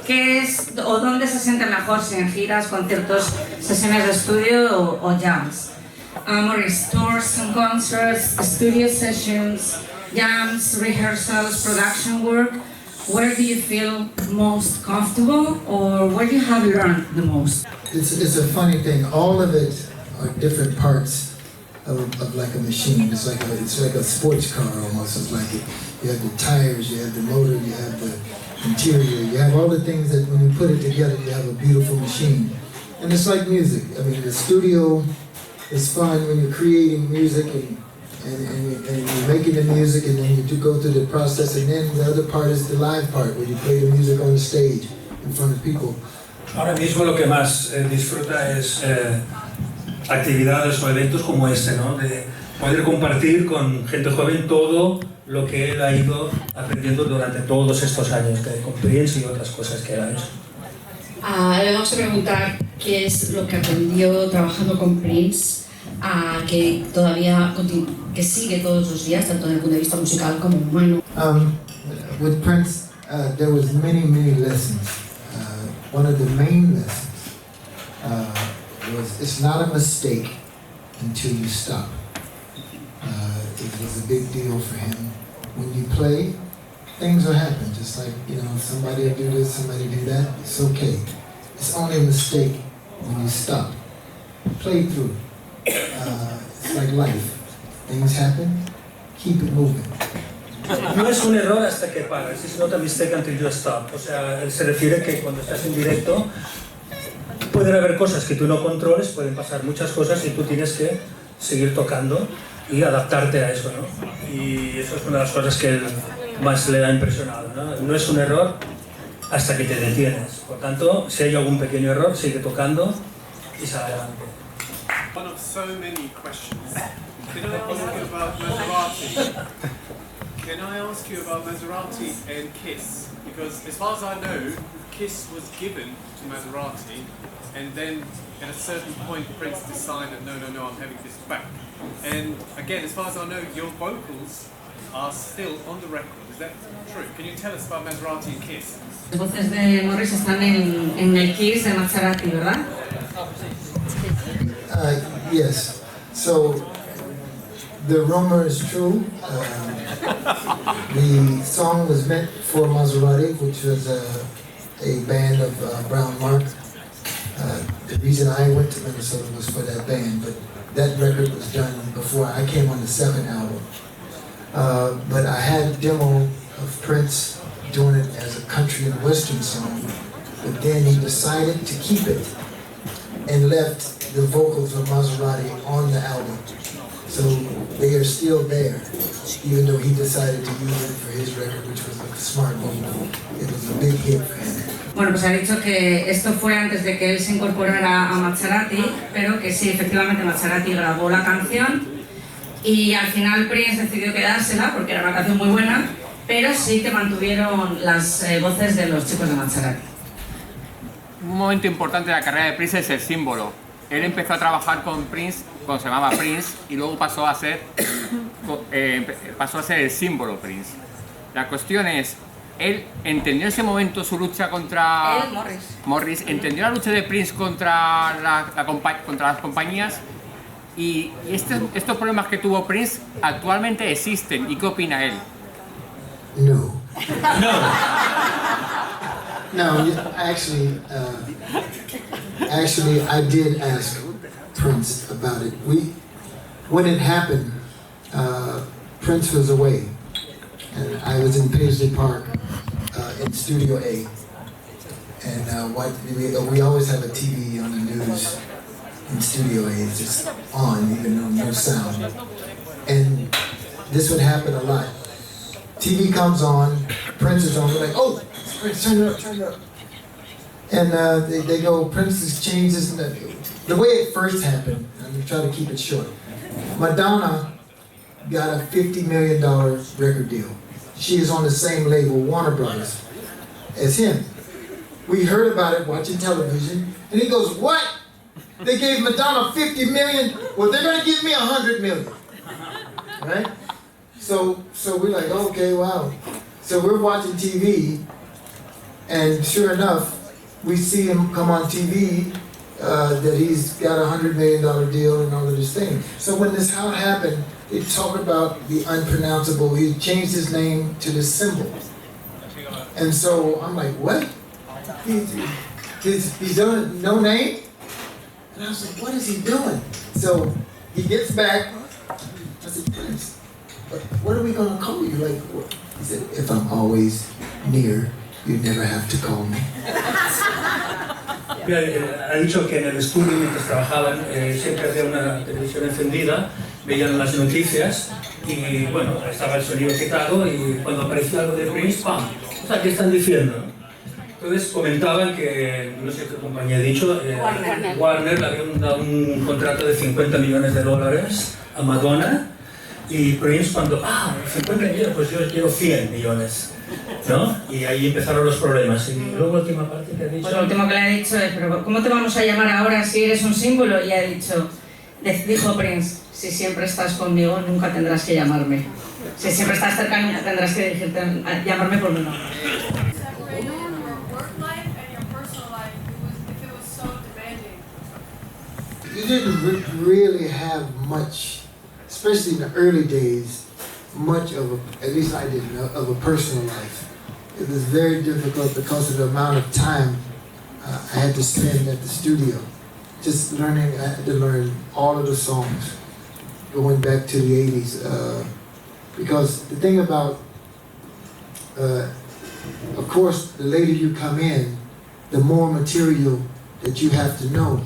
¿qué es o dónde se siente mejor, si en giras, conciertos, sesiones de estudio o jams? Maurice, tours and concerts, studio sessions, jams, rehearsals, production work. Where do you feel most comfortable, or where you have learned the most? It's a funny thing. All of it are different parts of like a machine. It's like a sports car almost. It's like you have the tires, you have the motor, you have the interior, you have all the things that when you put it together, you have a beautiful machine. And it's like music. I mean, the studio is fun when you're creating music and you're making the music, and then you do go through the process, and then the other part is the live part where you play the music on the stage in front of people. Ahora mismo lo que más disfruta es actividades o eventos como este, ¿no? De poder compartir con gente joven todo lo que él ha ido aprendiendo durante todos estos años, con Prince y otras cosas que él ha hecho. Le vamos a preguntar qué es lo que aprendió trabajando con Prince, que todavía que sigue todos los días, tanto desde el punto de vista musical como humano. With Prince, there was many lessons. One of the main lessons was it's not a mistake until you stop. It was a big deal for him. When you play, things will happen. Just like, somebody will do this, somebody do that. It's okay. It's only a mistake when you stop. Play through. It's like life. Things happen. Keep it moving. No es un error hasta que paras. It's not a mistake until you stop. O sea, él se refiere que cuando estás en directo pueden haber cosas que tú no controles, pueden pasar muchas cosas y tú tienes que seguir tocando y adaptarte a eso, ¿no? Y eso es una de las cosas que más le ha impresionado, ¿no? No es un error hasta que te detienes. Por tanto, si hay algún pequeño error, sigue tocando y sale adelante. One of so many questions. Can I ask you about Maserati? Can I ask you about Maserati and Kiss? Because as far as I know, Kiss was given to Maserati, and then at a certain point Prince decided, no, I'm having this back. And again, as far as I know, your vocals are still on the record. Is that true? Can you tell us about Maserati and Kiss? Las voces de Morris están en el Kiss de Maserati, ¿verdad? Yes. So the rumor is true. The song was meant for Maserati, which was a band of Brown Mark. The reason I went to Minnesota was for that band, but that record was done before I came on the second album. But I had a demo of Prince doing it as a country and western song, but then he decided to keep it and left the vocals of Maserati on the album. So they are still there, even though he decided to use it for his record, which was a smart move. It was a big hit for him. Bueno, pues ha dicho que esto fue antes de que él se incorporara a Maserati, pero que sí, efectivamente Maserati grabó la canción y al final Prince decidió quedársela porque era una canción muy buena, pero sí que mantuvieron las voces de los chicos de Maserati. Un momento importante de la carrera de Prince es el símbolo. Él empezó a trabajar con Prince cuando se llamaba Prince y luego pasó a ser el símbolo Prince. La cuestión es, él entendió en ese momento su lucha contra Morris, entendió la lucha de Prince contra las compañías y estos problemas que tuvo Prince actualmente existen. ¿Y qué opina él? No. No, actually, I did ask Prince about it. When it happened, Prince was away, and I was in Paisley Park in Studio A, and we always have a TV on the news in Studio A. It's just on, even though no sound. And this would happen a lot. TV comes on, Prince is on, we're like, oh, Prince, turn it up. And they go, Prince has changed this. The way it first happened, I'm going to try to keep it short. Madonna got a $50 million record deal. She is on the same label, Warner Brothers, as him. We heard about it watching television, and he goes, what? They gave Madonna $50 million? Well, they're going to give me $100 million. Right? So we're like, okay, wow. So we're watching TV, And sure enough, we see him come on TV that he's got a $100 million deal and all of this thing. So when this how happened, they talk about the unpronounceable. He changed his name to this symbol. And so I'm like, what? He's done no name? And I was like, what is he doing? So he gets back. I said, Prince, what are we going to call you? Like, what? He said, if I'm always near, you never have to call me. Ha dicho que en el estudio, mientras trabajaban, siempre había una televisión encendida, veían las noticias y bueno, estaba el sonido quitado y cuando apareció algo de Prince, ¡pam! O sea, ¿qué están diciendo? Entonces comentaban que, no sé qué compañía ha dicho, Warner le había dado un contrato de $50 millones a Madonna y Prince cuando, 50 millones, pues yo quiero 100 millones. ¿No? Y ahí empezaron los problemas. Y luego la última parte que ha dicho... Pues lo último que le ha dicho es, pero ¿cómo te vamos a llamar ahora si eres un símbolo? Y ha dicho, dijo Prince, si siempre estás conmigo nunca tendrás que llamarme. Si siempre estás cerca nunca tendrás que dirigirte a llamarme por mi nombre. You didn't really have much, especially in the early days, much of a, at least I didn't, of a personal life. It was very difficult because of the amount of time I had to spend at the studio. Just learning, I had to learn all of the songs going back to the 80s. Because the thing about, of course, the later you come in, the more material that you have to know.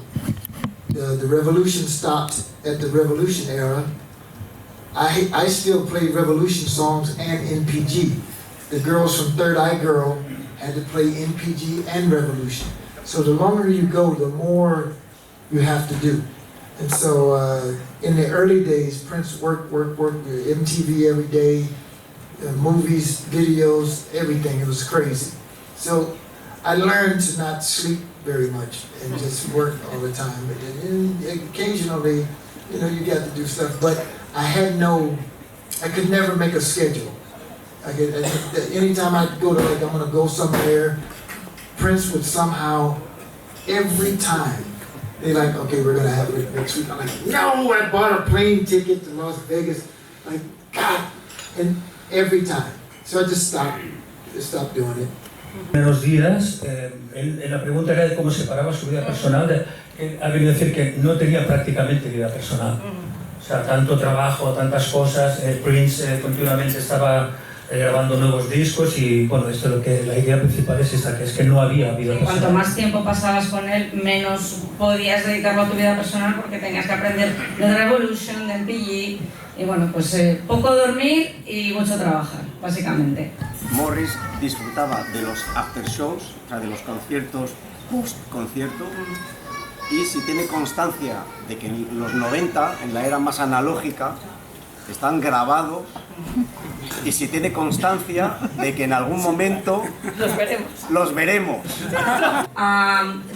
The revolution stopped at the revolution era. I still play revolution songs and NPG. The girls from Third Eye Girl had to play NPG and revolution. So the longer you go, the more you have to do. And so in the early days, Prince worked MTV every day, movies, videos, everything. It was crazy. So I learned to not sleep very much and just work all the time. And occasionally, you know, you got to do stuff. But I could never make a schedule. Anytime I go to, like, I'm gonna go somewhere, Prince would somehow, every time, they're like, okay, we're gonna have it next week. I'm like, no, I bought a plane ticket to Las Vegas. Like, God, and every time. So I just stopped doing it. Menos días, en la pregunta era de cómo separaba su vida personal, ha venido a decir que no tenía prácticamente vida personal. O sea, tanto trabajo, tantas cosas, Prince continuamente estaba grabando nuevos discos y bueno, esto lo que la idea principal es esta, que es que no había vida personal. Cuanto más tiempo pasabas con él, menos podías dedicarlo a tu vida personal porque tenías que aprender de Revolution, de MPG y bueno, pues poco dormir y mucho trabajar, básicamente. Morris disfrutaba de los after shows, o sea, de los conciertos post-concierto, y si tiene constancia de que en los 90, en la era más analógica, están grabados, y si tiene constancia de que en algún momento los veremos.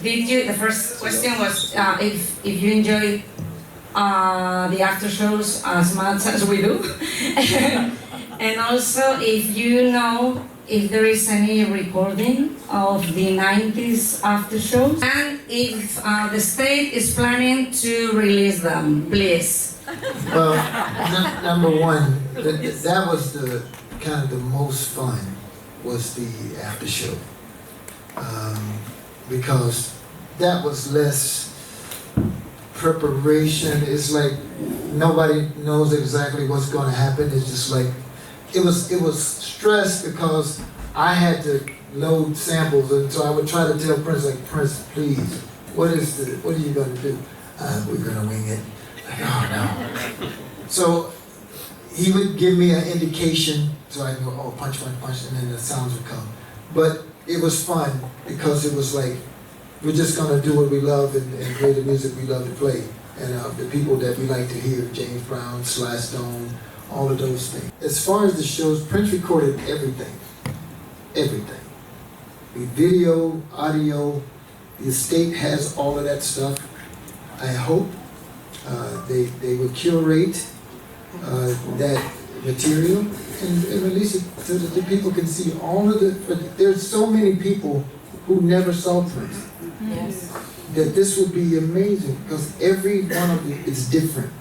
The first question was if you enjoy the after shows as much as we do. And also, if you know if there is any recording of the 90s after shows, and if the state is planning to release them, please. Well, number one, that was the kind of the most fun, was the after show, because that was less preparation. It's like nobody knows exactly what's going to happen. It's just like it was stress because I had to load samples, and so I would try to tell Prince, like, Prince, please, what are you going to do? We're going to wing it. Like, oh no. So he would give me an indication, so I go, oh, punch, and then the sounds would come. But it was fun because it was like, we're just going to do what we love and play the music we love to play. And the people that we like to hear, James Brown, Sly Stone, all of those things. As far as the shows, Prince recorded everything. Everything. The video, audio, the estate has all of that stuff. I hope they will curate that material and release it so that the people can see all of the. But there's so many people who never saw Prince. Yes. That this would be amazing because every one of it is different.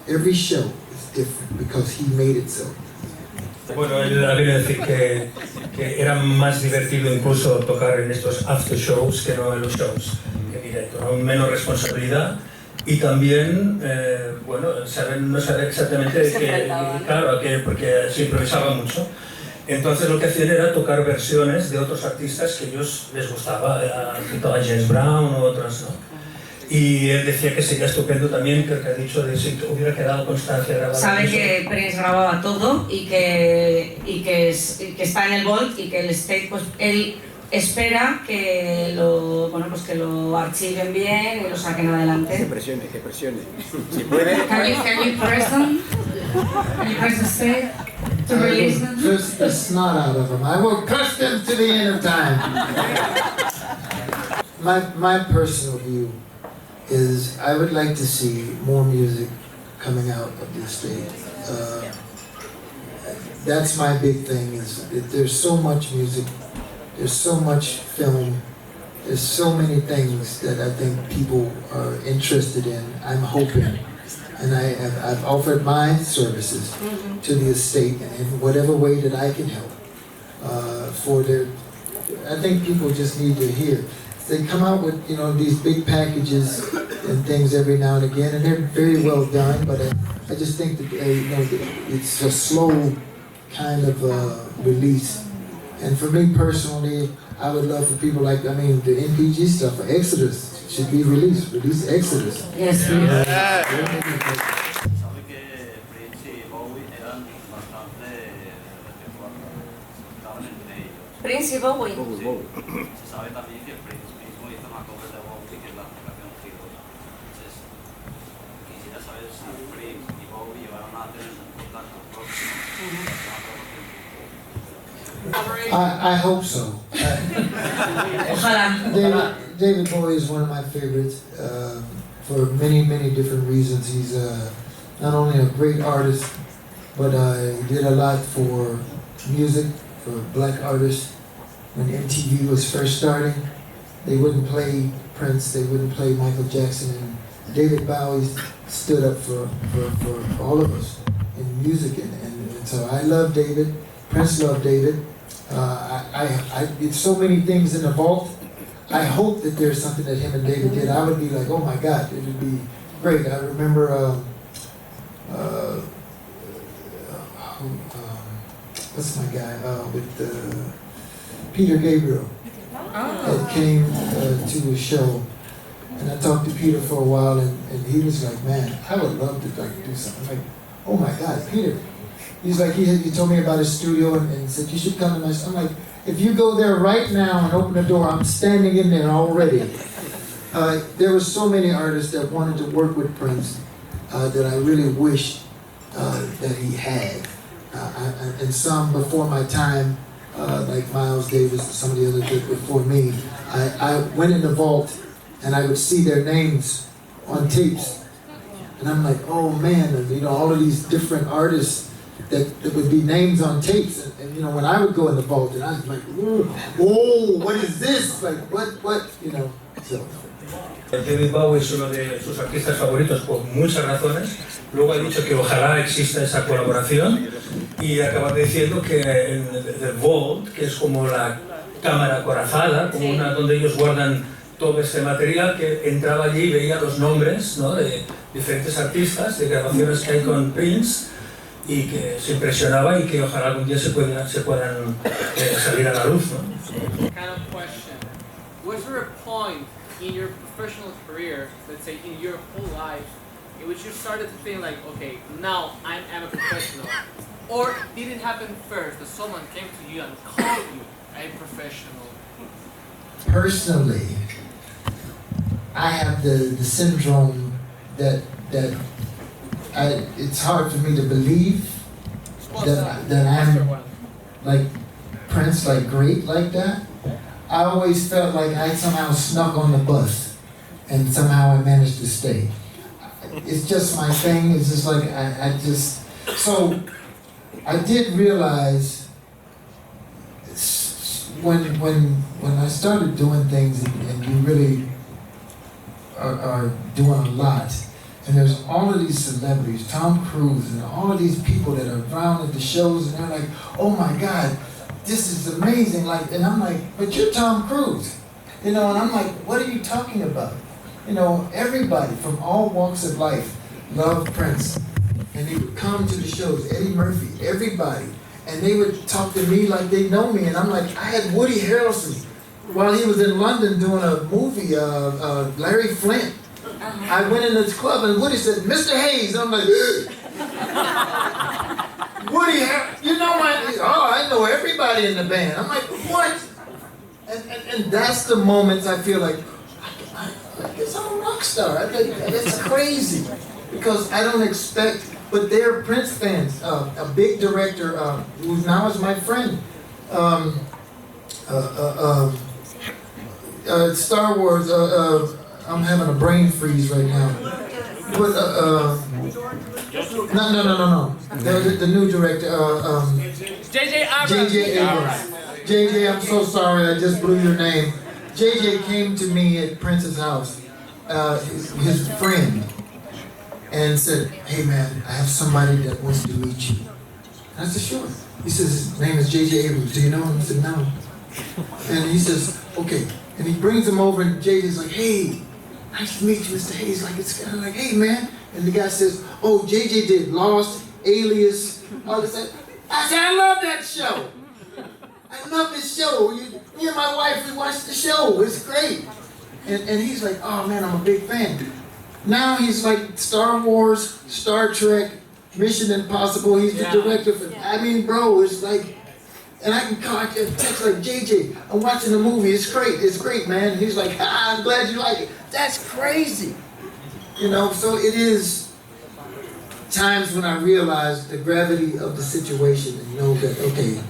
Every show is different because he made it so. Bueno, él ha venido a decir que era más divertido incluso tocar en estos after shows que no en los shows en directo, ¿no? Menos responsabilidad y también, bueno, no saber exactamente claro, porque se improvisaba mucho. Entonces lo que hacían era tocar versiones de otros artistas que a ellos les gustaba, a James Brown u otras, ¿no? Y él decía que sería estupendo también, creo que ha dicho, de si hubiera quedado constancia grabada. Sabe que Prince grababa todo y que está en el Vault y que el State, pues él espera que lo archiven bien y lo saquen adelante. Que presione. Si puede. Can you press them? Can you press the State to release them? Press the snot out of them. I will crush them to the end of time. My personal view is I would like to see more music coming out of the estate. That's my big thing, is that there's so much music, there's so much film, there's so many things that I think people are interested in. I'm hoping, and I've offered my services to the estate in whatever way that I can help. I think people just need to hear. They come out with, these big packages and things every now and again, and they're very well done. But I just think that it's a slow kind of release. And for me personally, I would love for people like the NPG stuff, for Exodus should be released. Release Exodus. Yes. Prince y Bowie. Se sabe también que Prince mismo hizo una cover de Bowie, que es la canción Heroes. Entonces, quisiera saber si Prince y Bowie llevaron a tener un contacto próximo. I hope so. David Bowie is one of my favorites for many, many different reasons. He's not only a great artist, but he did a lot for music, for black artists. When MTV was first starting, they wouldn't play Prince, they wouldn't play Michael Jackson, and David Bowie stood up for all of us in music, and so I love David. Prince loved David. I did so many things in the vault. I hope that there's something that him and David did. I would be like, oh my God, it would be great. I remember, what's my guy with Peter Gabriel that came to a show, and I talked to Peter for a while, and he was like, man, I would love to do something. I'm like, oh my God, Peter. He's like, he told me about his studio and said, you should come to my studio. I'm like, if you go there right now and open the door, I'm standing in there already. There were so many artists that wanted to work with Prince that I really wished that he had. And some before my time, like Miles Davis and some of the others did before me, I went in the vault and I would see their names on tapes. And I'm like, oh man, all of these different artists that would be names on tapes. And when I would go in the vault, and I was like, oh, what is this? Like, what, so. David Bowie es uno de sus artistas favoritos por muchas razones. Luego ha dicho que ojalá exista esa colaboración y acaba diciendo que en The Vault, que es como la cámara acorazada, como una donde ellos guardan todo este material, que entraba allí y veía los nombres, ¿no?, de diferentes artistas, de grabaciones que hay con Prince, y que se impresionaba y que ojalá algún día se puedan salir a la luz, ¿no? Kind of question. Was there a point in your professional career, let's say in your whole life, in which you started to think like, okay, now I'm a professional? Or did it happen first, that someone came to you and called you a professional? Personally, I have the syndrome that it's hard for me to believe that I'm like Prince, like great like that. I always felt like I somehow snuck on the bus and somehow I managed to stay. It's just my thing. It's just like I just, so I did realize when I started doing things and you really are doing a lot, and there's all of these celebrities, Tom Cruise, and all of these people that are around at the shows, and they're like, oh my God, this is amazing. Like, and I'm like, but you're Tom Cruise. You know, and I'm like, what are you talking about? You know, everybody from all walks of life loved Prince. And they would come to the shows, Eddie Murphy, everybody. And they would talk to me like they know me. And I'm like, I had Woody Harrelson while he was in London doing a movie, Larry Flint. I went in this club and Woody said, Mr. Hayes. I'm like, Woody Harrelson, you know I know everybody in the band. I'm like, what? And that's the moments I feel like, I guess I'm a rock star. It's crazy. Because I don't expect, but they're Prince fans. A big director who now is my friend. Star Wars, I'm having a brain freeze right now. But, no. The new director, J.J. Abrams. J.J. Abrams. J.J., I'm so sorry, I just blew your name. J.J. came to me at Prince's house, his friend, and said, hey man, I have somebody that wants to meet you. And I said, sure. He says, his name is J.J. Abrams. Do you know him? I said, no. And he says, okay. And he brings him over and J.J.'s like, hey, nice to meet you, Mr. Hayes. Like, it's kind of like, hey man. And the guy says, oh, J.J. did Lost, Alias, all this. I said, I love that show. I love this show. Me and my wife, we watched the show. It's great. And he's like, oh man, I'm a big fan. Now he's like Star Wars, Star Trek, Mission Impossible. He's the director for, I mean, bro, it's like, and I can call, I can text like, JJ, I'm watching the movie. It's great, man. And he's like, I'm glad you like it. That's crazy. You know, so it is times when I realize the gravity of the situation and know that, okay,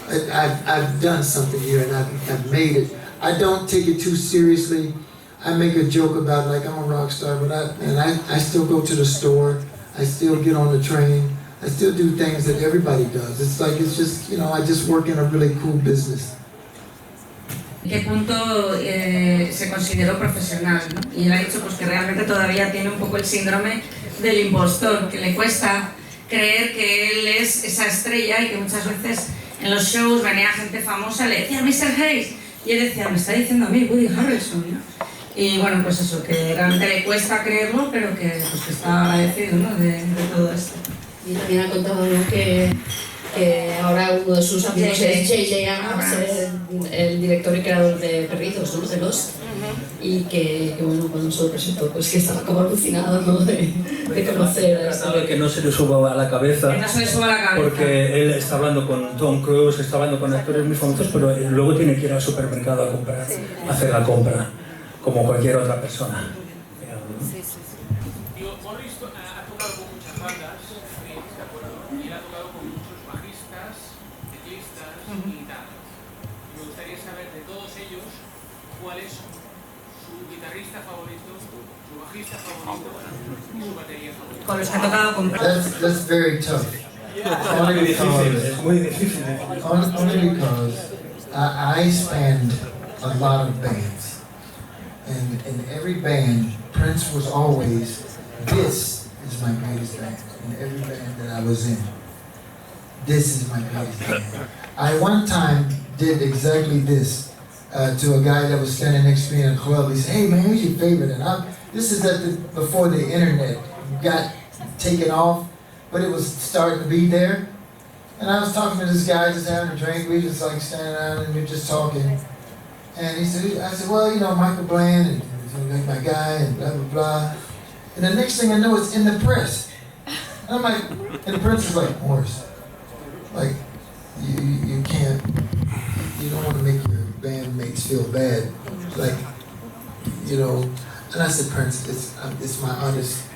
I've done something here and I've made it. I don't take it too seriously. I make a joke about like I'm a rock star, but I still go to the store. I still get on the train. I still do things that everybody does. It's like, it's just, you know, I just work in a really cool business. ¿En qué punto se consideró profesional, ¿no? Y él ha dicho pues, que realmente todavía tiene un poco el síndrome del impostor, que le cuesta creer que él es esa estrella y que muchas veces en los shows venía gente famosa, le decía Mr. Hayes, y él decía, me está diciendo a mí Woody Harrelson, ¿no? Y bueno, pues eso, que realmente le cuesta creerlo, pero que, pues, que está agradecido, ¿no? de todo esto. Y también ha contado, ¿no? que ahora uno de sus amigos es J.J. Abrams, el director y creador de Perritos, ¿no? De Lost. Y que bueno, cuando se lo presentó, pues que estaba como alucinado, ¿no? de conocer a Tratado de que no se le suba a la cabeza. Que no se le suba a la cabeza. Porque él está hablando con Tom Cruise, está hablando con actores muy famosos, pero luego tiene que ir al supermercado a comprar, a hacer la compra, como cualquier otra persona. Morris ha tocado con muchas bandas, ¿de acuerdo? Y él ha tocado con muchos bajistas, teclistas y guitarras. Me gustaría saber de todos ellos cuál es su guitarrista favorito, su bajista favorito y su batería favorita. Con los que ha tocado con... That's very tough. Only Es muy difícil. only because I spanned a lot of bands. And in every band, Prince was always, this is my greatest band. In every band that I was in, this is my greatest band. I one time did exactly this to a guy that was standing next to me in a club. He said, hey man, who's your favorite? And this is before the internet got taken off, but it was starting to be there. And I was talking to this guy, just having a drink. We just like standing around and we're just talking. And he said, I said, well, you know, Michael Bland, and my guy, and blah, blah, blah. And the next thing I know, it's in the press. And I'm like, and the Prince is like, Morris, like, you can't, you don't want to make your bandmates feel bad. Like, you know, and I said, Prince, it's my honest,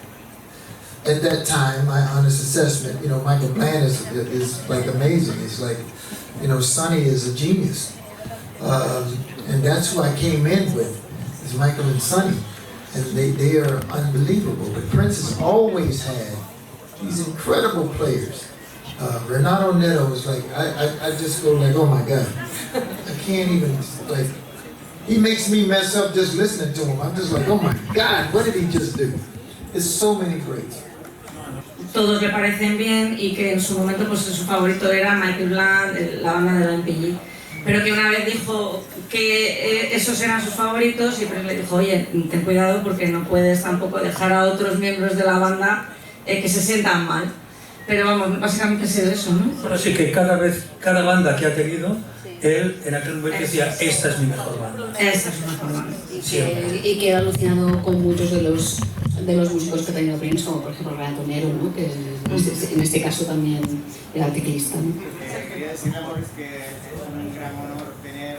at that time, my honest assessment. You know, Michael Bland is like amazing. It's like, you know, Sonny is a genius. And that's who I came in with, is Michael and Sonny. And they are unbelievable. But Prince has always had these incredible players. Renato Neto is like, I just go like, oh my God. I can't even, like, he makes me mess up just listening to him. I'm just like, oh my God, what did he just do? There's so many greats. Todos le parecen bien y que en su momento pues su favorito era Michael Bland, la banda de la MPG. Pero que una vez dijo que esos eran sus favoritos y pues le dijo, oye, ten cuidado porque no puedes tampoco dejar a otros miembros de la banda que se sientan mal. Pero vamos, básicamente ha sido eso, ¿no? Bueno, sí que cada banda que ha tenido, él en aquel momento decía, esta es mi mejor banda. Esta es mi mejor banda. Y que ha alucinado con muchos de los músicos que ha tenido Prince, como por ejemplo Renato Nero, ¿no? Que en este caso también era teclista, ¿no? Quería decirle a Boris que es un gran honor tener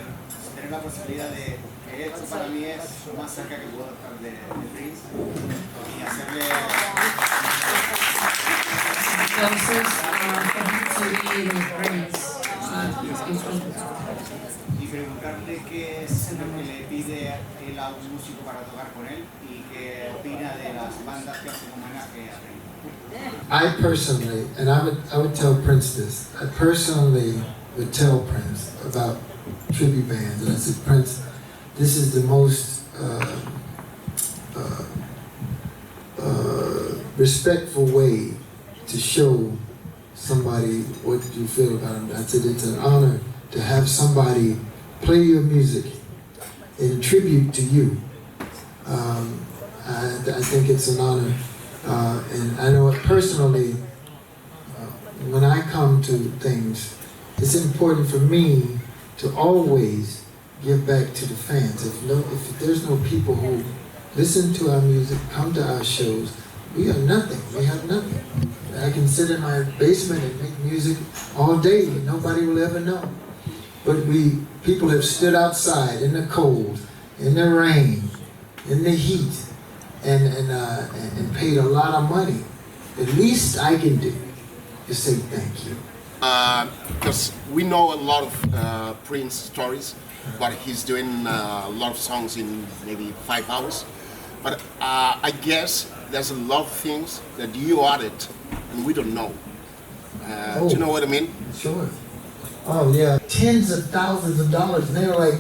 la posibilidad de que esto para mí es lo más cerca que puedo estar de Prince y hacerle... Entonces, y preguntarle qué es lo que le pide él a un músico para tocar con él y qué opina de las bandas que hacen homenaje a Prince. I personally, and I would tell Prince this, I personally would tell Prince about tribute bands. And I said, Prince, this is the most respectful way to show somebody what you feel about them. I said, it's an honor to have somebody play your music in tribute to you. I think it's an honor. And I know it personally, when I come to things, it's important for me to always give back to the fans. If there's no people who listen to our music, come to our shows, we are nothing. We have nothing. I can sit in my basement and make music all day, and nobody will ever know. But people have stood outside in the cold, in the rain, in the heat, and paid a lot of money. The least I can do is say thank you. Because we know a lot of Prince stories, but he's doing a lot of songs in maybe 5 hours. But I guess there's a lot of things that you added and we don't know. Do you know what I mean? Sure. Oh yeah, tens of thousands of dollars, and they were like,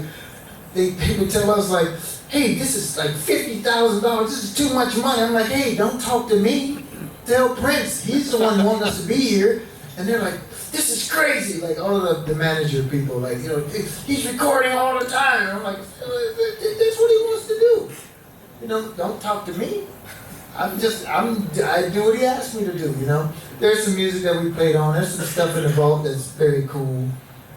they would tell us like, hey, this is like $50,000. This is too much money. I'm like, hey, don't talk to me. Tell Prince. He's the one who wanted us to be here. And they're like, this is crazy. Like all of the manager people, like, you know, he's recording all the time. I'm like, that's what he wants to do. You know, don't talk to me. I do what he asked me to do, you know. There's some music that we played on. There's some stuff in the vault that's very cool.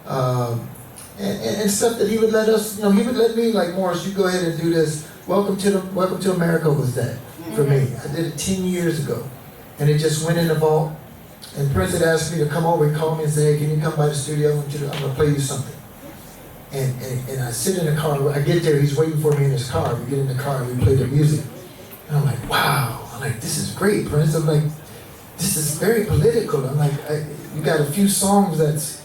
And stuff that he would let us, you know, he would let me, like, Morris, you go ahead and do this. Welcome to America was that for me. I did it 10 years ago. And it just went in the vault. And Prince had asked me to come over. He called me and said, hey, can you come by the studio? I'm going to play you something. And I sit in the car. I get there. He's waiting for me in his car. We get in the car and we play the music. And I'm like, wow. I'm like, this is great, Prince. I'm like, this is very political. I'm like, you got a few songs that's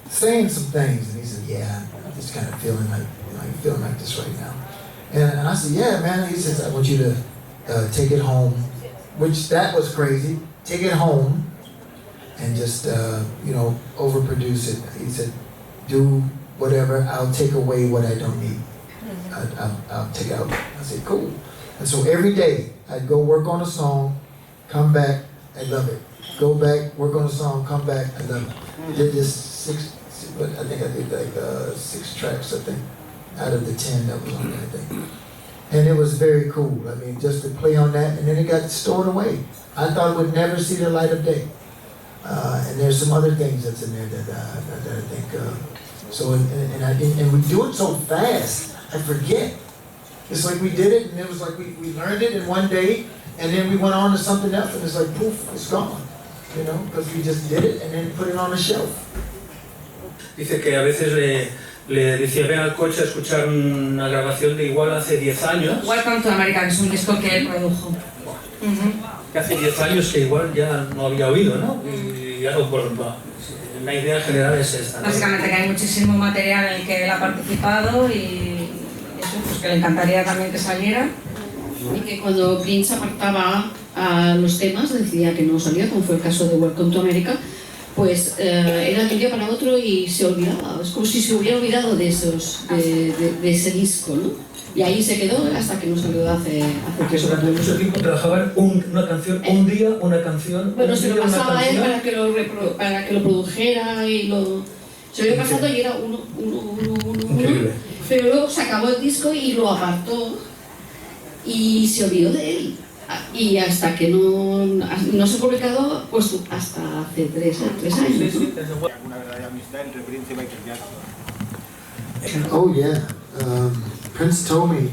saying some things. And he said, yeah, I'm just kind of feeling like, you know, I'm feeling like this right now. And I said, yeah, man. He says, I want you to take it home, which that was crazy. Take it home and just, you know, overproduce it. He said, do whatever. I'll take away what I don't need. I'll take out. I said, cool. And so every day I'd go work on a song, come back, I love it. Go back, work on a song, come back, I love it. I did this I think I did like 6 tracks, I think, out of the 10 that was on that thing. And it was very cool. I mean, just to play on that, and then it got stored away. I thought it would never see the light of day. And there's some other things that's in there that I think. So and we do it so fast, I forget. It's like we did it, and it was like we learned it in one day, and then we went on to something else, and it's like poof, it's gone. You know, because we just did it and then put it on the shelf. Dice que a veces le decía, ven al coche a escuchar una grabación de igual hace 10 años. Welcome to America, que es un disco que él produjo. Que hace 10 años que igual ya no había oído, ¿no? Y ya no, la idea general es esta, ¿no? Básicamente que hay muchísimo material en el que él ha participado y eso, pues que le encantaría también que saliera. Y que cuando Prince apartaba a los temas decía que no salía, como fue el caso de Welcome to America, pues era de un día para otro y se olvidaba, es como si se hubiera olvidado de ese disco, ¿no? Y ahí se quedó hasta que nos salió hace 3 o 4 años. Mucho tiempo trabajaban una canción, un día una canción. Bueno, se lo pasaba a él para que lo produjera y lo... Se lo iba pasando y era uno. Pero luego se acabó el disco y lo apartó y se olvidó de él. Y hasta que no se ha publicado, pues hasta hace 3 años. Una verdadera amistad entre Prince y Michael Jackson. Oh yeah, Prince told me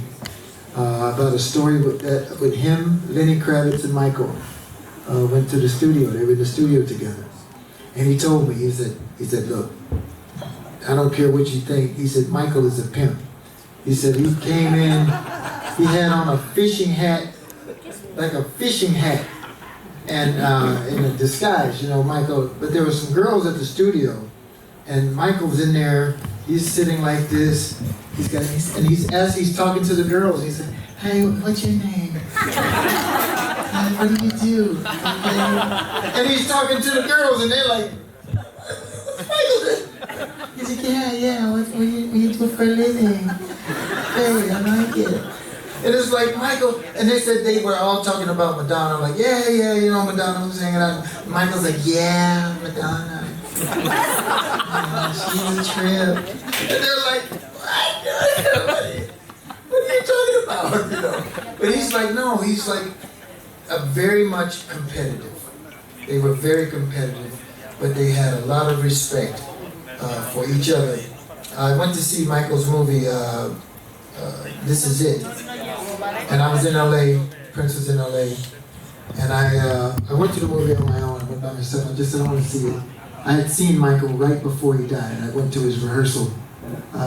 about a story with him, Lenny Kravitz, and Michael went to the studio. They were in the studio together, and he told me, he said, look, I don't care what you think. He said, Michael is a pimp. He said he came in, he had on a fishing hat, like a fishing hat, and in a disguise, you know, Michael. But there were some girls at the studio, and Michael's in there. He's sitting like this. As he's talking to the girls, he said, "Hey, what's your name? What do you do?" And he's talking to the girls, and they're like, Michael. He's like, "Yeah. What do you do for a living? Hey, I like it." And it's like Michael, and they said they were all talking about Madonna. I'm like, yeah, you know, Madonna was hanging out. Michael's like, yeah, Madonna. She's a trip. And they're like, what are you talking about? You know? But he's like, no, he's like very much competitive. They were very competitive, but they had a lot of respect for each other. I went to see Michael's movie, This Is It. And I was in LA, Prince was in LA, and I went to the movie on my own. I went by myself. I just said, I want to see it. I had seen Michael right before he died. I went to his rehearsal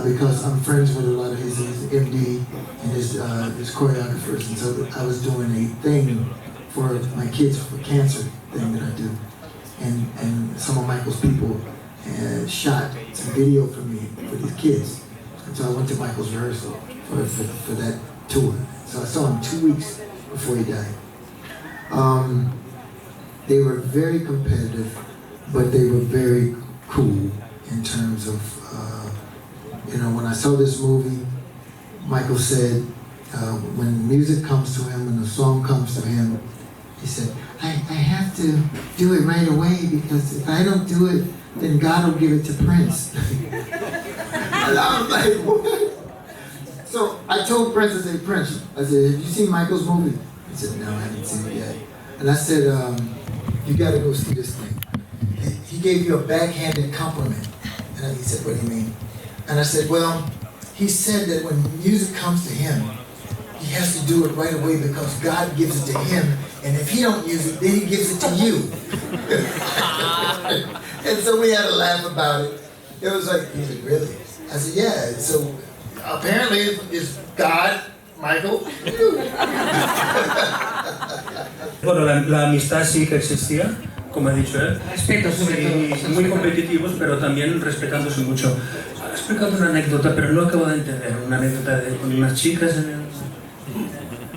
because I'm friends with a lot of his MD and his choreographers, and so I was doing a thing for my kids for cancer thing that I do, and some of Michael's people shot some video for me for these kids, and so I went to Michael's rehearsal for that tour. So I saw him 2 weeks before he died. They were very competitive, but they were very cool in terms of, when I saw this movie, Michael said, when music comes to him, when the song comes to him, he said, I have to do it right away because if I don't do it, then God will give it to Prince. And I was like, what? So I told Prince, I said, Prince, I said, have you seen Michael's movie? He said, no, I haven't seen it yet. And I said, you gotta go see this thing. He gave you a backhanded compliment. And he said, what do you mean? And I said, well, he said that when music comes to him, he has to do it right away because God gives it to him. And if he don't use it, then he gives it to you. And so we had a laugh about it. It was like, he said, really? I said, yeah. So apparently it's God, Michael. Bueno, la amistad sí que existía, como ha dicho él. Respeto, sobre todo. Sí, muy competitivos, pero también respetándose mucho. Ha explicado una anécdota, pero no acabo de entender. Una anécdota con unas chicas en el...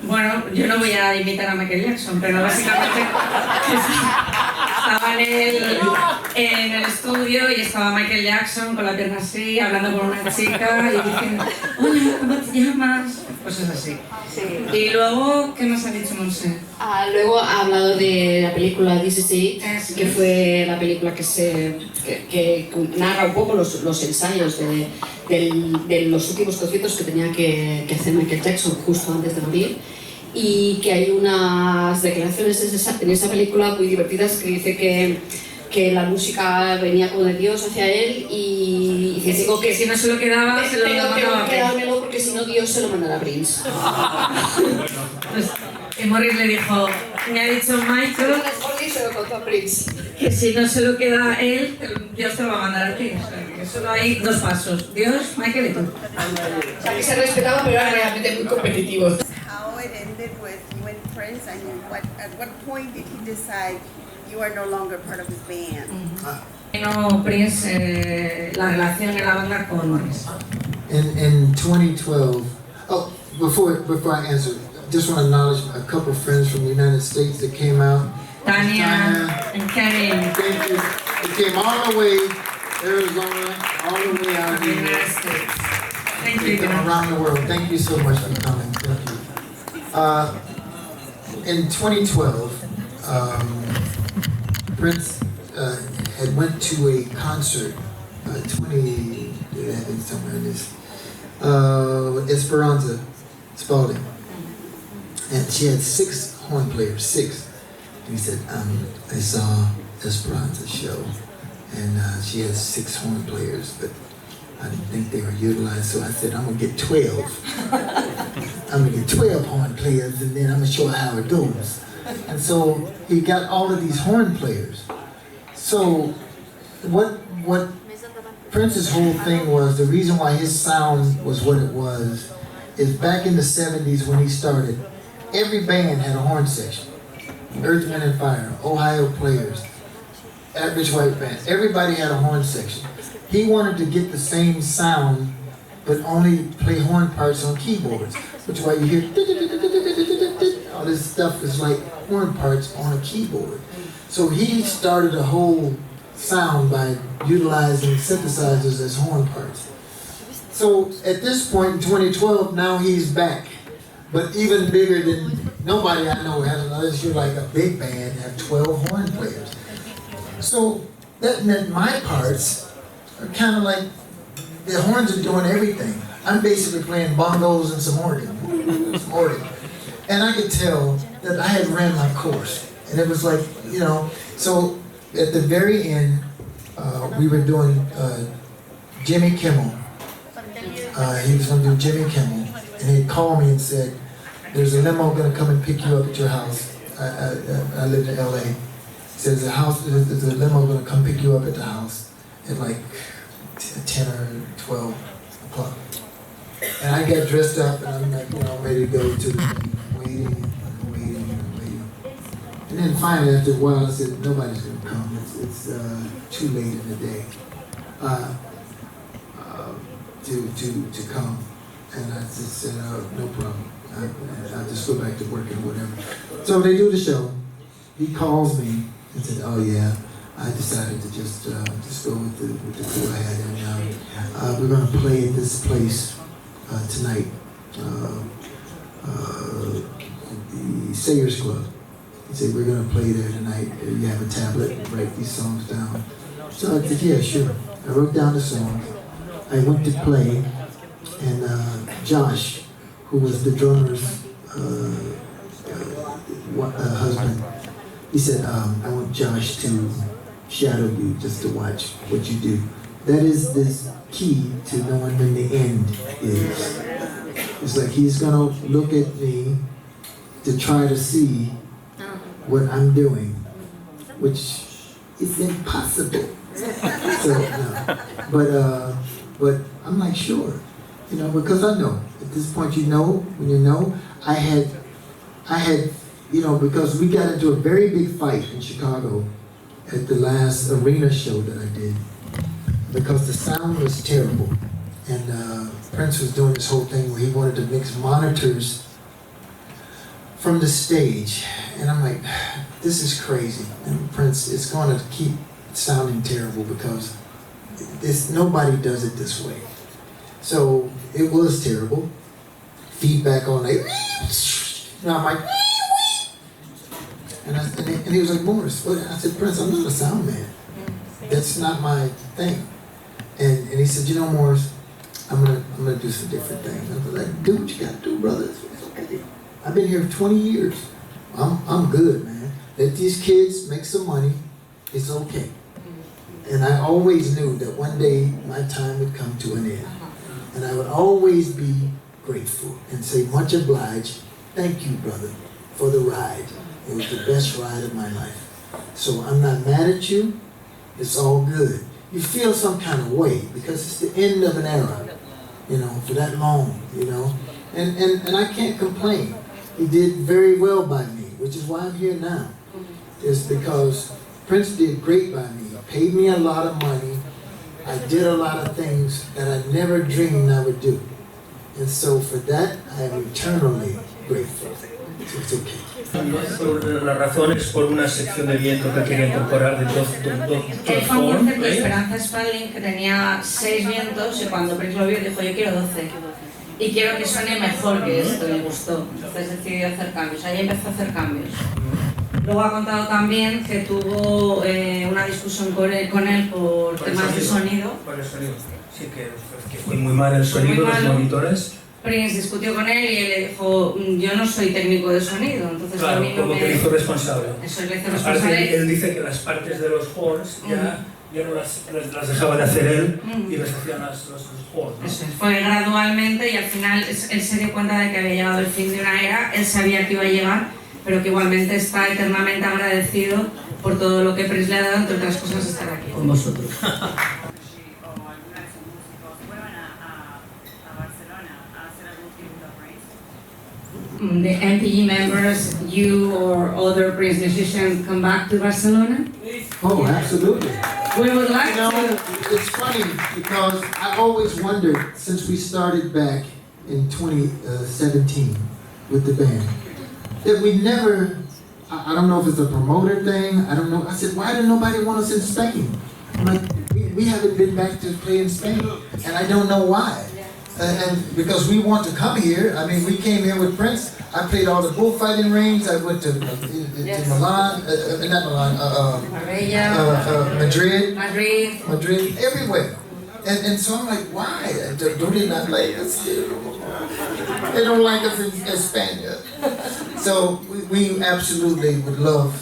Bueno, yo no voy a imitar a Michael Jackson, pero básicamente estaba en el estudio y estaba Michael Jackson con la pierna así, hablando con una chica y diciendo, hola, ¿cómo te llamas? Cosas así. Sí. Y luego, ¿qué más ha dicho Monse? Luego ha hablado de la película This Is It, que fue la película que narra un poco los ensayos de los últimos conciertos que tenía que hacer Michael Jackson justo antes de morir, y que hay unas declaraciones en esa película muy divertidas que dice que la música venía como de Dios hacia él y digo que si no se lo quedaba, se lo mandaba tengo que quedármelo porque si no Dios se lo mandará a Prince. Y Morris le dijo, me ha dicho Michael se lo contó a Prince, que si no se lo queda él, Dios te lo va a mandar a ti. O sea, que solo hay 2 pasos, Dios, Michael y tú. O sea, que se respetaba, pero era realmente muy competitivo. How it ended with you and Prince, and at what point did he decide you are no longer part of his band? No, Prince, la relación en la banda con Morris. In 2012, before I answer, just want to acknowledge a couple of friends from the United States that came out. Tanya and Kevin. Thank you. He came all the way, Arizona, all the way out here. United States. Thank you. Around the world. Thank you so much for coming. Thank you. In 2012, Prince had went to a concert, 20, I think somewhere in this, with Esperanza Spalding. And she had 6 horn players, 6. And he said, I saw Esperanza's show, and she has 6 horn players, but I didn't think they were utilized, so I said, I'm gonna get 12. I'm gonna get 12 horn players, and then I'm gonna show her how it goes. And so he got all of these horn players. So what Prince's whole thing was, the reason why his sound was what it was, is back in the 70s when he started, every band had a horn section. Earth, Wind and Fire, Ohio Players, Average White Band, everybody had a horn section. He wanted to get the same sound, but only play horn parts on keyboards, which is why you hear all this stuff is like horn parts on a keyboard. So he started a whole sound by utilizing synthesizers as horn parts. So at this point in 2012, now he's back, but even bigger than nobody I know has, unless you're like a big band, have 12 horn players. So that meant my parts are kind of like, the horns are doing everything. I'm basically playing bongos and some organ. And I could tell that I had ran my course. And it was like, you know, so at the very end, we were doing Jimmy Kimmel. He was going to do Jimmy Kimmel. And he called me and said, there's a limo going to come and pick you up at your house. I lived in LA. He says, there's a limo going to come pick you up at the house at like 10 or 12 o'clock. And I got dressed up and I'm like, you know, ready to go to the waiting. And then finally, after a while, I said, nobody's going to come. It's too late in the day to come. And I just said, no problem. I'll just go back to work or whatever. So they do the show. He calls me and said, oh yeah, I decided to just go with the crew I had. And we're going to play at this place tonight, the Sayers Club. He said, we're going to play there tonight. You have a tablet, write these songs down. So I said, yeah, sure. I wrote down the songs. I went to play, and Josh, who was the drummer's husband, he said, I want Josh to shadow you, just to watch what you do. That is this key to knowing when the end is. It's like he's going to look at me to try to see what I'm doing, which is impossible. So, no. But I'm like, sure, you know, because I know at this point, you know, when you know, I had, you know, because we got into a very big fight in Chicago at the last arena show that I did, because the sound was terrible, and Prince was doing this whole thing where he wanted to mix monitors from the stage, and I'm like, this is crazy. And Prince is going to keep sounding terrible because nobody does it this way. So it was terrible. Feedback on it. And I'm like, and he was like, Morris, what? I said, Prince, I'm not a sound man. That's not my thing. And he said, you know, Morris, I'm gonna do some different things. I was like, do what you gotta do, brother. It's okay. I've been here for 20 years. I'm good, man. Let these kids make some money. It's okay. And I always knew that one day my time would come to an end. And I would always be grateful and say, much obliged. Thank you, brother, for the ride. It was the best ride of my life. So I'm not mad at you. It's all good. You feel some kind of way because it's the end of an era, you know, for that long, you know. And I can't complain. He did very well by me, which is why I'm here now. It's because Prince did great by me. He paid me a lot of money. I did a lot of things that I never dreamed I would do. And so for that, I am eternally grateful. It's okay. La razón es por una sección de viento que quería incorporar de dos Él fue a un concierto de Esperanza Spalding que tenía 6 vientos y cuando Prince lo vio dijo yo quiero 12 y quiero que suene mejor que esto, y le gustó, entonces decidió hacer cambios, ahí empezó a hacer cambios. Luego ha contado también que tuvo una discusión con él por temas de sonido. Por el sonido, sí, que fue muy mal el sonido, los monitores. Prince discutió con él y él le dijo, yo no soy técnico de sonido, entonces claro, a mí no como que le hizo responsable. Eso le hizo Aparte, responsable. él dice que las partes de los horns ya no las dejaba de hacer él y las hacían los horns, ¿no? Eso fue gradualmente y al final él se dio cuenta de que había llegado el fin de una era, él sabía que iba a llegar, pero que igualmente está eternamente agradecido por todo lo que Prince le ha dado, entre otras cosas estar aquí con vosotros. The MPE members, you or other Prince musicians come back to Barcelona? Oh, absolutely. We would like You know, to. it's funny because I always wondered since we started back in 2017 with the band that we never, I don't know if it's a promoter thing, I don't know. I said, why did nobody want us in Spain? I'm like, we haven't been back to play in Spain, and I don't know why. And because we want to come here, I mean, we came here with Prince. I played all the bullfighting rings. I went to Milan, not Milan, Madrid, everywhere. And so I'm like, why? Do they not like us here? They don't like us in Spain. So we absolutely would love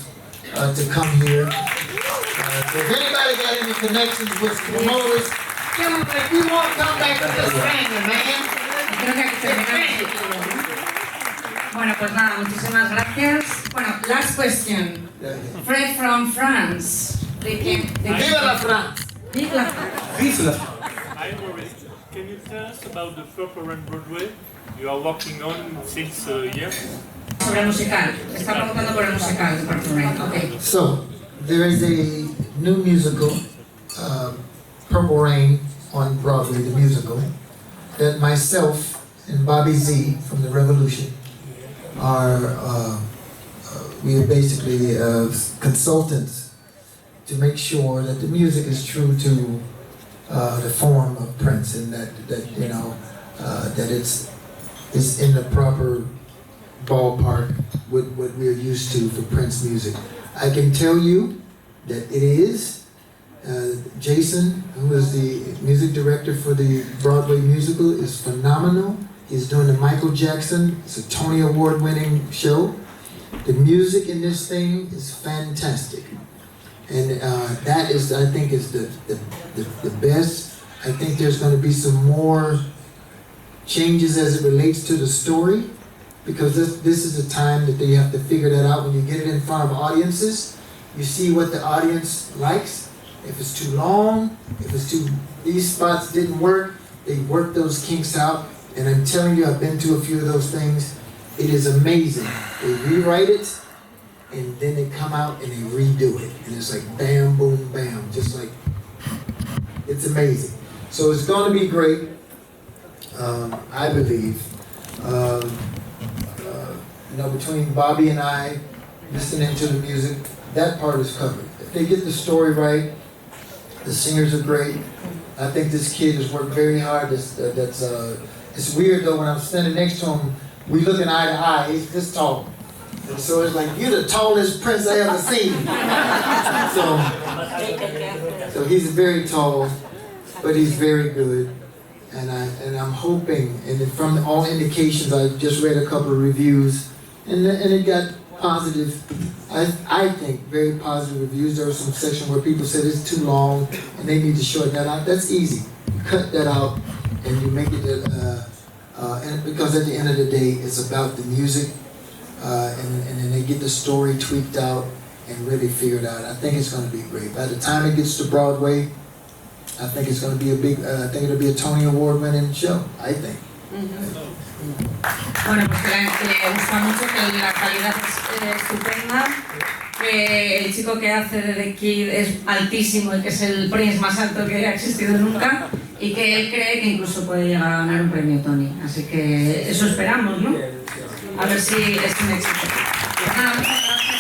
to come here. If anybody got any connections with promoters, we won't come back to Spain, man. Bueno, pues nada, muchísimas gracias. Bueno, last question. Fred from France. Viva la France! Viva la France! Viva la France! Hi, Maurice. Can you tell us about the Purple Rain Broadway you are working on since years? Sobre el musical. Está preguntando por el musical de Purple Rain. Okay. So, there is a new musical, Purple Rain on Broadway, the musical, that myself and Bobby Z from the Revolution are, we are basically consultants to make sure that the music is true to the form of Prince, and that you know that it's in the proper ballpark with what we're used to for Prince music. I can tell you that it is. Jason, who is the music director for the Broadway musical, is phenomenal. He's doing the Michael Jackson. It's a Tony Award winning show. The music in this thing is fantastic. And that is, I think, is the best. I think there's going to be some more changes as it relates to the story, because this is the time that you have to figure that out. When you get it in front of audiences, you see what the audience likes. If it's too long, these spots didn't work, they work those kinks out. And I'm telling you, I've been to a few of those things. It is amazing. They rewrite it, and then they come out and they redo it. And it's like bam, boom, bam, just like, it's amazing. So it's going to be great, I believe. You know, between Bobby and I, listening to the music, that part is covered. If they get the story right, the singers are great. I think this kid has worked very hard. It's weird though, when I'm standing next to him, we looking eye to eye. He's this tall. And so it's like, you're the tallest Prince I ever seen. So he's very tall, but he's very good. And I'm hoping, and from all indications, I just read a couple of reviews, and it got positive, I think, very positive reviews. There was some section where people said it's too long and they need to shorten that out. That's easy. You cut that out and you make it, and because at the end of the day, it's about the music, and then they get the story tweaked out and really figured out. I think it's going to be great. By the time it gets to Broadway, I think it's going to be a big, I think it'll be a Tony Award winning show, I think. Bueno, pues que le gusta mucho, que la calidad es estupenda, que el chico que hace de The Kid es altísimo y que es el Prince más alto que ha existido nunca, y que él cree que incluso puede llegar a ganar un premio Tony. Así que eso esperamos, ¿no? A ver si es un éxito. Pues nada, muchas gracias.